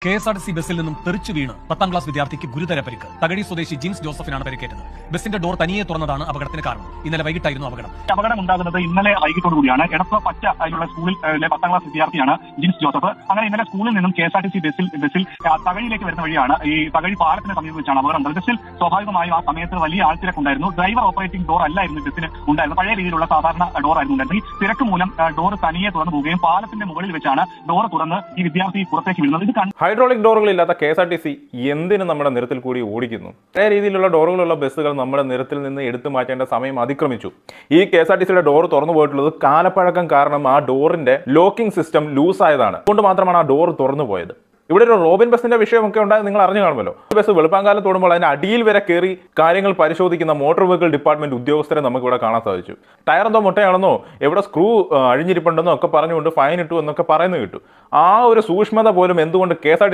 KSRTC ബസ്സിൽ നിന്നും തെറിച്ചു വീണ് 10ാം ക്ലാസ് വിദ്യാർത്ഥിക്ക് ഗുരുതര പരിക്ക്. തകഴി സ്വദേശി ജിൻസ് ജോസഫിനാണ് പരിക്കേറ്റത്. ബസിന്റെ ഡോർ തനിയെ തുറന്നതാണ് അപകടത്തിന് കാരണം. ഇന്നലെ വൈകിട്ടായിരുന്നു അപകടം ഉണ്ടാകുന്നത് ഇന്നലെ വൈകിട്ടോടുകൂടിയാണ്. എടത്വ പച്ച അതിലുള്ള സ്കൂളിലെ 10ാം ക്ലാസ് വിദ്യാർത്ഥിയാണ് ജിൻസ് ജോസഫ്. അങ്ങനെ ഇന്നലെ സ്കൂളിൽ നിന്നും KSRTC ബസ്സിൽ തകഴിയിലേക്ക് വരുന്ന വഴിയാണ് ഈ തകഴി പാലത്തിന് സമീപം വെച്ചാണ് അപകടം ഉണ്ടായത്. ബസ്സിൽ സ്വാഭാവികമായും ആ സമയത്ത് വലിയ ആൾത്തിരക്കുണ്ടായിരുന്നു. ഡ്രൈവർ ഓപ്പറേറ്റിംഗ് ഡോർ അല്ലായിരുന്നു ബസ്സിന് ഉണ്ടായിരുന്നത്. പഴയ രീതിയിലുള്ള സാധാരണ ഡോർ ആയിരുന്നു ഉണ്ടായിരുന്നത്. ഈ തിരക്ക് മൂലം ഡോർ തനിയെ തുറന്നു പോവുകയും പാലത്തിന്റെ മുകളിൽ വെച്ചാണ് ഡോർ തുറന്ന് ഈ വിദ്യാർത്ഥി പുറത്തേക്ക് വീഴുന്നത്. ഇത് ഹൈഡ്രോളിക് ഡോറുകളില്ലാത്ത KSRTC എന്തിന് നമ്മുടെ നിരത്തിൽ കൂടി ഓടിക്കുന്നു? പഴയ രീതിയിലുള്ള ഡോറുകളുള്ള ബസ്സുകൾ നമ്മുടെ നിരത്തിൽ നിന്ന് എടുത്തു മാറ്റേണ്ട സമയം അതിക്രമിച്ചു. ഈ KSRTCയുടെ ഡോർ തുറന്നു പോയിട്ടുള്ളത് കാലപ്പഴക്കം കാരണം ആ ഡോറിന്റെ ലോക്കിംഗ് സിസ്റ്റം ലൂസ് ആയതാണ്. അതുകൊണ്ട് മാത്രമാണ് ആ ഡോർ തുറന്നു പോയത്. ഇവിടെ ഒരു റോബിൻ ബസിന്റെ വിഷയമൊക്കെ ഉണ്ടായി നിങ്ങൾ അറിഞ്ഞു കാണുമല്ലോ. ബസ് വെളുപ്പാങ്കാലം തോടുമ്പോൾ അതിന്റെ അടിയിൽ വരെ കയറി കാര്യങ്ങൾ പരിശോധിക്കുന്ന മോട്ടോർ വെഹിക്കിൾ ഡിപ്പാർട്ട്മെന്റ് ഉദ്യോഗസ്ഥരെ നമുക്ക് ഇവിടെ കാണാൻ സാധിച്ചു. ടയർ എന്തോ മുട്ടയാണെന്നോ എവിടെ സ്ക്രൂ അഴിഞ്ഞിരിപ്പുണ്ടെന്നോ ഒക്കെ പറഞ്ഞുകൊണ്ട് ഫൈൻ ഇട്ടു എന്നൊക്കെ പറയുന്നത് കിട്ടും. ആ ഒരു സൂക്ഷ്മത പോലും എന്തുകൊണ്ട് KSRTC